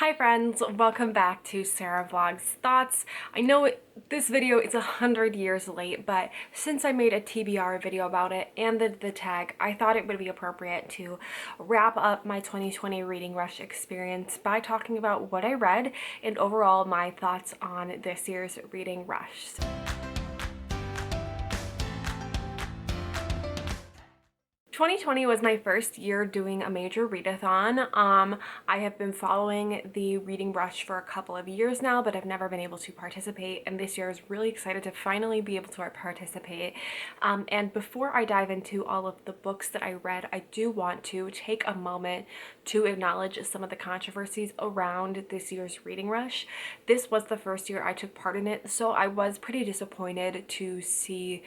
Hi friends, welcome back to Sarah Vlogs Thoughts. I know this video is 100 years late, but since I made a TBR video about it and the tag, I thought it would be appropriate to wrap up my 2020 reading rush experience by talking about what I read and overall my thoughts on this year's reading rush. 2020 was my first year doing a major readathon. I have been following the reading rush for a couple of years now, but I've never been able to participate, and this year I was really excited to finally be able to participate. And before I dive into all of the books that I read, I do want to take a moment to acknowledge some of the controversies around this year's reading rush. This was the first year I took part in it, so I was pretty disappointed to see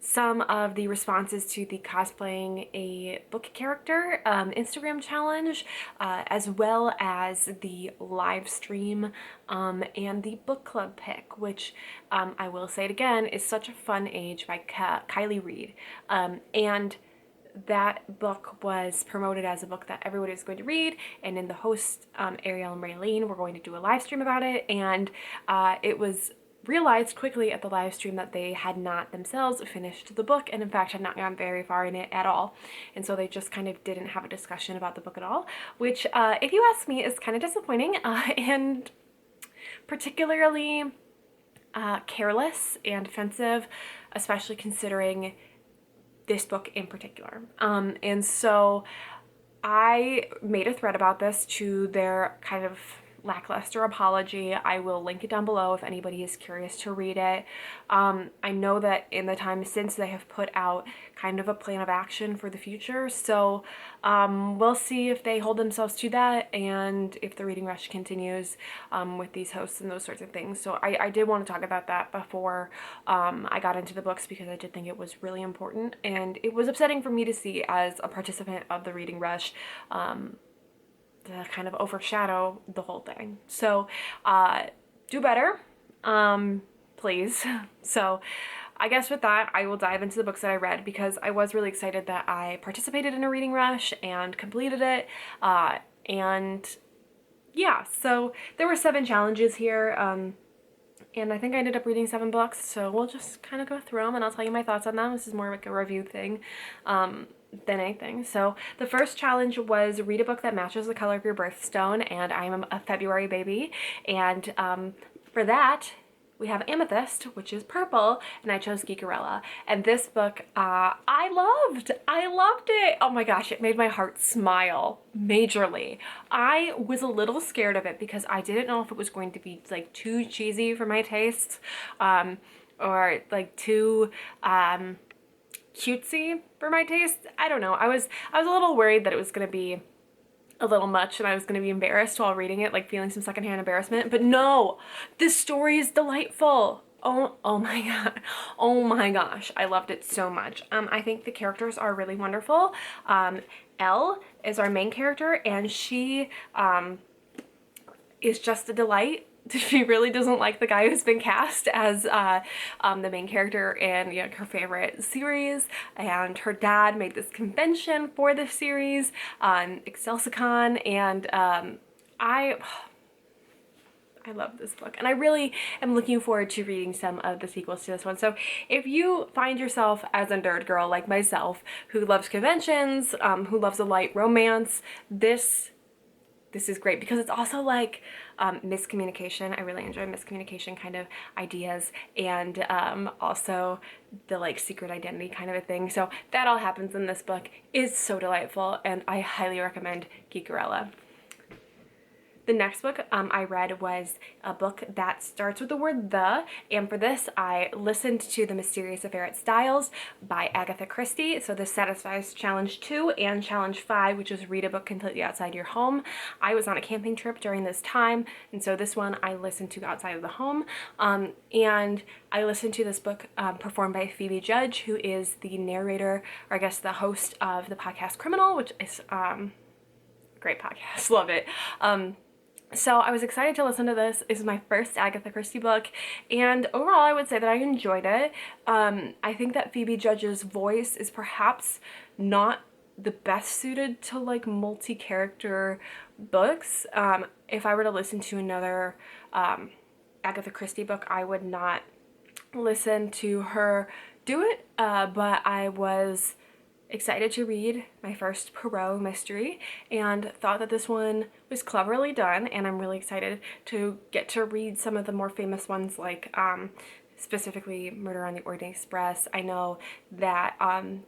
some of the responses to the cosplaying a book character Instagram challenge, as well as the live stream and the book club pick, which I will say it again, is Such a Fun Age by Kylie Reed. And that book was promoted as a book that everybody is going to read, and in the host Ariel and Raylene were going to do a live stream about it, and it was realized quickly at the live stream that they had not themselves finished the book, and in fact had not gone very far in it at all, and so they just kind of didn't have a discussion about the book at all, which if you ask me is kind of disappointing and particularly careless and offensive, especially considering this book in particular. And so I made a thread about this to their kind of lackluster apology. I will link it down below if anybody is curious to read it. I know that in the time since they have put out kind of a plan of action for the future, so we'll see if they hold themselves to that and if the reading rush continues with these hosts and those sorts of things. So I did want to talk about that before I got into the books, because I did think it was really important, and it was upsetting for me to see as a participant of the reading rush to kind of overshadow the whole thing. So do better, please. So I guess with that, I will dive into the books that I read, because I was really excited that I participated in a reading rush and completed it. And yeah, so there were 7 challenges here, and I think I ended up reading 7 books, so we'll just kind of go through them and I'll tell you my thoughts on them. This is more like a review thing than anything. So the first challenge was read a book that matches the color of your birthstone, and I'm a February baby, and for that we have Amethyst, which is purple, and I chose Geekerella. And this book I loved it. Oh my gosh, it made my heart smile majorly. I was a little scared of it because I didn't know if it was going to be like too cheesy for my tastes, or like too cutesy for my taste. I don't know. I was a little worried that it was going to be a little much and I was going to be embarrassed while reading it, like feeling some secondhand embarrassment. But no, this story is delightful. Oh my god. Oh my gosh. I loved it so much. I think the characters are really wonderful. Elle is our main character, and she is just a delight. She really doesn't like the guy who's been cast as the main character in her favorite series, and her dad made this convention for this series on Excelsicon, and I love this book, and I really am looking forward to reading some of the sequels to this one. So if you find yourself as a nerd girl like myself who loves conventions, who loves a light romance, this is great, because it's also like miscommunication. I really enjoy miscommunication kind of ideas, and also the like secret identity kind of a thing. So that all happens in this book. Is so delightful, and I highly recommend Geekerella. The next book I read was a book that starts with the word "the," and for this I listened to The Mysterious Affair at Styles by Agatha Christie. So this satisfies challenge 2 and challenge 5, which is read a book completely outside your home. I was on a camping trip during this time, and so this one I listened to outside of the home, and I listened to this book performed by Phoebe Judge, who is the narrator, or I guess the host of the podcast Criminal, which is great podcast. Love it. So I was excited to listen to this. This is my first Agatha Christie book, and overall I would say that I enjoyed it. I think that Phoebe Judge's voice is perhaps not the best suited to like multi-character books. If I were to listen to another Agatha Christie book, I would not listen to her do it, but I was excited to read my first Poirot mystery and thought that this one was cleverly done, and I'm really excited to get to read some of the more famous ones, like specifically Murder on the Orient Express. I know that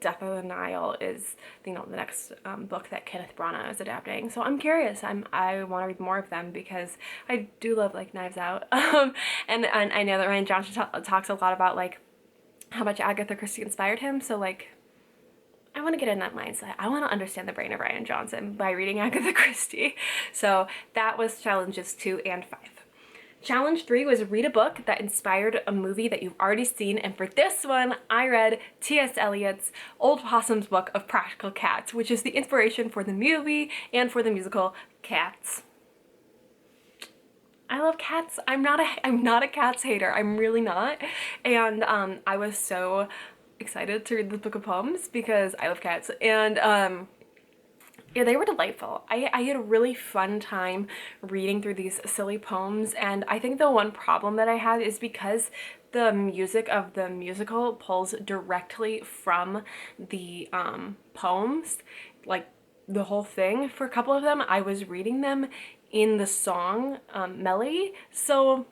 Death of the Nile is, you know, the next book that Kenneth Branagh is adapting. So I'm curious. I want to read more of them because I do love like Knives Out. And I know that Ryan Johnson talks a lot about like how much Agatha Christie inspired him. So like, I want to get in that mindset. I want to understand the brain of Ryan Johnson by reading Agatha Christie. So that was challenges 2 and 5. Challenge 3 was read a book that inspired a movie that you've already seen, and for this one, I read T.S. Eliot's Old Possum's Book of Practical Cats, which is the inspiration for the movie and for the musical Cats. I love cats. I'm not a cats hater. I'm really not. And I was so excited to read this book of poems because I love cats, and yeah, they were delightful. I had a really fun time reading through these silly poems, and I think the one problem that I had is because the music of the musical pulls directly from the poems, like the whole thing. For a couple of them, I was reading them in the song melody, so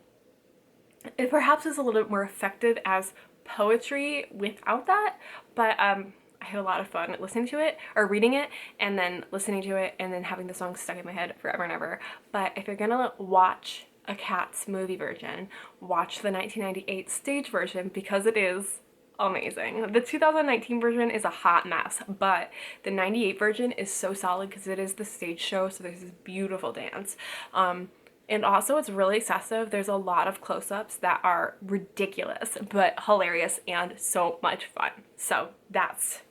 it perhaps is a little bit more effective as poetry without that, but I had a lot of fun listening to it, or reading it, and then listening to it, and then having the song stuck in my head forever and ever. But if you're gonna watch a Cats movie version, watch the 1998 stage version because it is amazing. The 2019 version is a hot mess, but the 98 version is so solid because it is the stage show, so there's this beautiful dance. And also it's really excessive. There's a lot of close-ups that are ridiculous, but hilarious and so much fun. So that's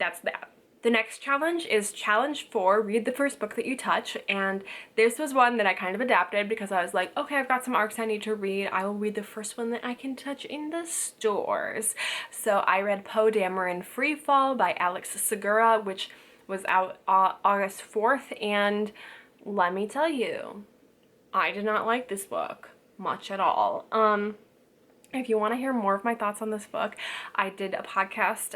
that. The next challenge is challenge 4, read the first book that you touch, and this was one that I kind of adapted because I was like, okay, I've got some arcs I need to read. I will read the first one that I can touch in the stores. So I read Poe Dameron Freefall by Alex Segura, which was out August 4th, and let me tell you, I did not like this book much at all. If you want to hear more of my thoughts on this book, I did a podcast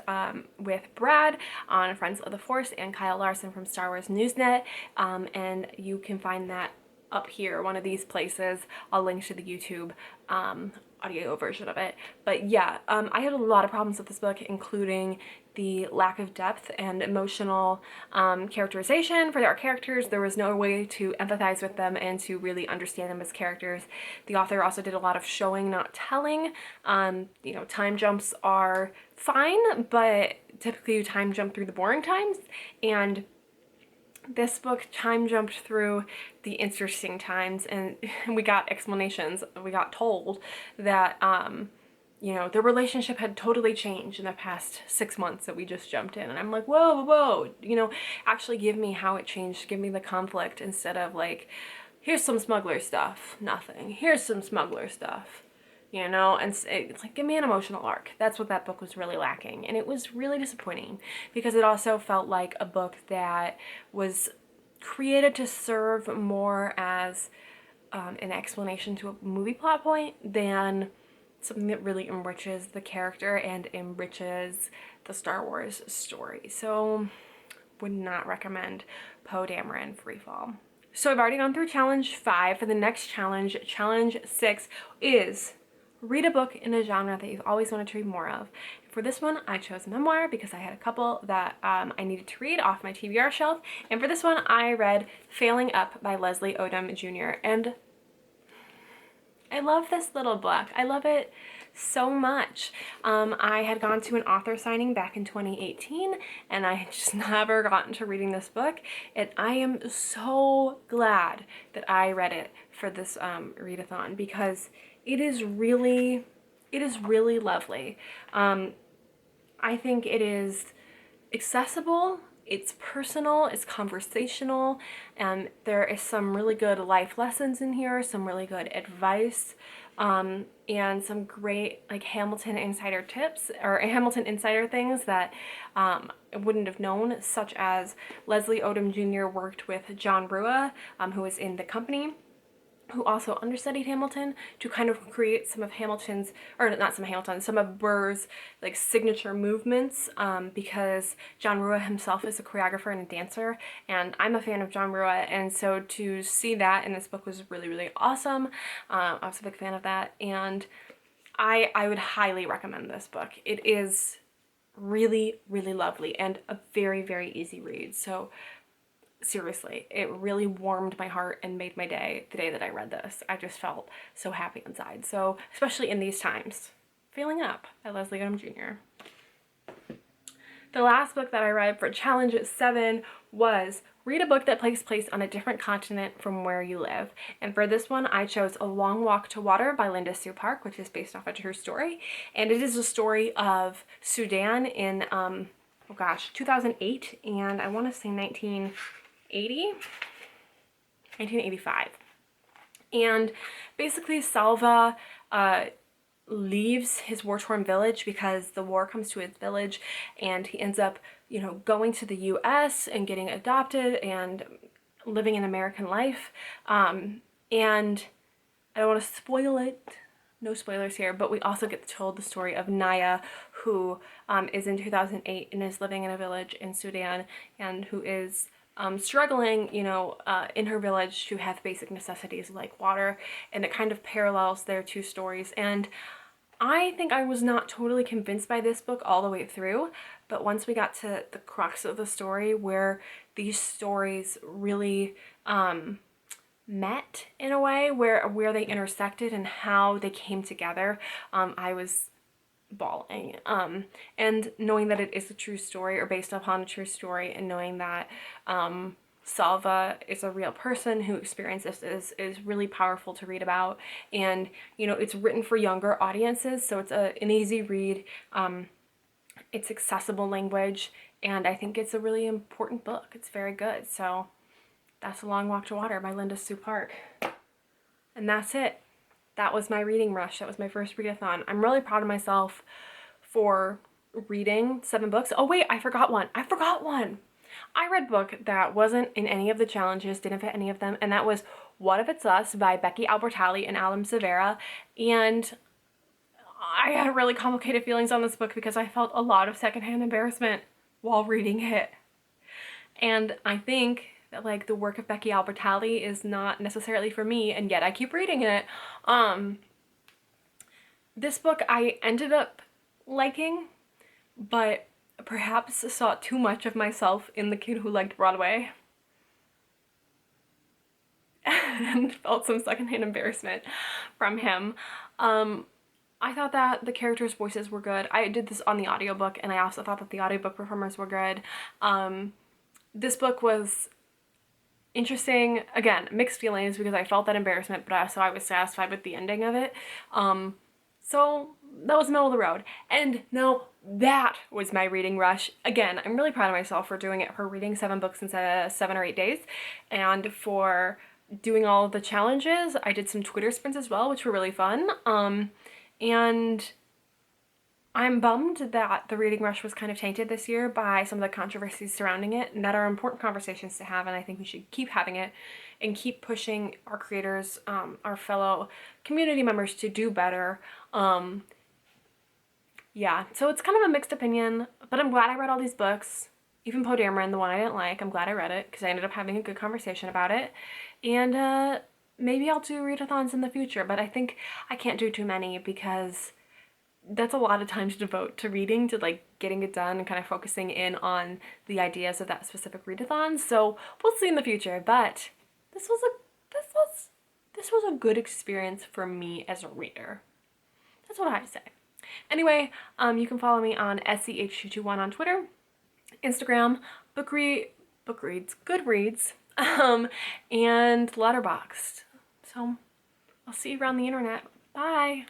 with Brad on Friends of the Force and Kyle Larson from Star Wars Newsnet, and you can find that up here, one of these places. I'll link to the YouTube audio version of it. But yeah, I had a lot of problems with this book, including the lack of depth and emotional characterization for our characters. There was no way to empathize with them and to really understand them as characters. The author also did a lot of showing, not telling. You know, time jumps are fine, but typically you time jump through the boring times, and this book time jumped through the interesting times, and we got explanations. We got told that you know, the relationship had totally changed in the past 6 months that we just jumped in. And I'm like, whoa, you know, actually give me how it changed. Give me the conflict instead of like, here's some smuggler stuff, nothing. Here's some smuggler stuff, you know? And it's like, give me an emotional arc. That's what that book was really lacking. And it was really disappointing because it also felt like a book that was created to serve more as an explanation to a movie plot point than something that really enriches the character and enriches the Star Wars story. So would not recommend Poe Dameron Freefall. So I've already gone through challenge 5. For the next challenge, challenge 6, is read a book in a genre that you've always wanted to read more of. For this one, I chose memoir because I had a couple that I needed to read off my TBR shelf. And for this one, I read Failing Up by Leslie Odom Jr. And I love this little book. I love it so much. I had gone to an author signing back in 2018, and I had just never gotten to reading this book, and I am so glad that I read it for this readathon because it is really lovely. I think it is accessible It's personal, it's conversational, and there is some really good life lessons in here, some really good advice, and some great like Hamilton insider tips or Hamilton insider things that I wouldn't have known, such as Leslie Odom Jr. worked with John Rua, who was in The Company, who also understudied Hamilton, to kind of create some of Hamilton's, or not some of Hamilton's, some of Burr's like signature movements, because John Rua himself is a choreographer and a dancer, and I'm a fan of John Rua, and so to see that in this book was really, really awesome. I was a big fan of that, and I would highly recommend this book. It is really, really lovely and a very, very easy read. So seriously, it really warmed my heart and made my day the day that I read this. I just felt so happy inside. So, especially in these times. Feeling Up by Leslie Odom Jr. The last book that I read for Challenge 7 was read a book that takes place on a different continent from where you live. And for this one, I chose A Long Walk to Water by Linda Sue Park, which is based off a true story. And it is a story of Sudan in, 2008, and I want to say 1985. And basically Salva leaves his war-torn village because the war comes to his village, and he ends up, going to the US and getting adopted and living an American life. And I don't want to spoil it, no spoilers here, but we also get told the story of Naya, who is in 2008 and is living in a village in Sudan, and who is struggling, in her village to have basic necessities like water, and it kind of parallels their two stories. And I think I was not totally convinced by this book all the way through, but once we got to the crux of the story, where these stories really met in a way, where they intersected and how they came together, I was bawling. And knowing that it is a true story, or based upon a true story, and knowing that Salva is a real person who experienced this is really powerful to read about. And it's written for younger audiences, so it's an easy read. It's accessible language, and I think it's a really important book. It's very good. So that's A Long Walk to Water by Linda Sue Park. And that's it. That was my reading rush. That was my first readathon. I'm really proud of myself for reading 7 books. Oh wait, I forgot one. I read a book that wasn't in any of the challenges, didn't fit any of them, and that was What If It's Us by Becky Albertalli and Alan Severa. And I had really complicated feelings on this book because I felt a lot of secondhand embarrassment while reading it. And I think that like the work of Becky Albertalli is not necessarily for me, and yet I keep reading it. This book I ended up liking, but perhaps saw too much of myself in the kid who liked Broadway and felt some secondhand embarrassment from him. I thought that the characters' voices were good. I did this on the audiobook, and I also thought that the audiobook performers were good. This book was interesting. Again, mixed feelings, because I felt that embarrassment, but also I was satisfied with the ending of it. So that was middle of the road. And no, that was my reading rush. Again, I'm really proud of myself for doing it, for reading 7 books instead of 7 or 8 days, and for doing all of the challenges. I did some Twitter sprints as well, which were really fun. And I'm bummed that the reading rush was kind of tainted this year by some of the controversies surrounding it, and that are important conversations to have, and I think we should keep having it and keep pushing our creators, our fellow community members, to do better. Yeah, so it's kind of a mixed opinion, but I'm glad I read all these books. Even Poe Dameron, the one I didn't like, I'm glad I read it because I ended up having a good conversation about it. And maybe I'll do readathons in the future, but I think I can't do too many because that's a lot of time to devote to reading, to like getting it done and kind of focusing in on the ideas of that specific readathon. So we'll see in the future, but this was a good experience for me as a reader. That's what I have to say. Anyway, you can follow me on SCH221 on Twitter, Instagram, Goodreads, and Letterboxd. So I'll see you around the internet. Bye!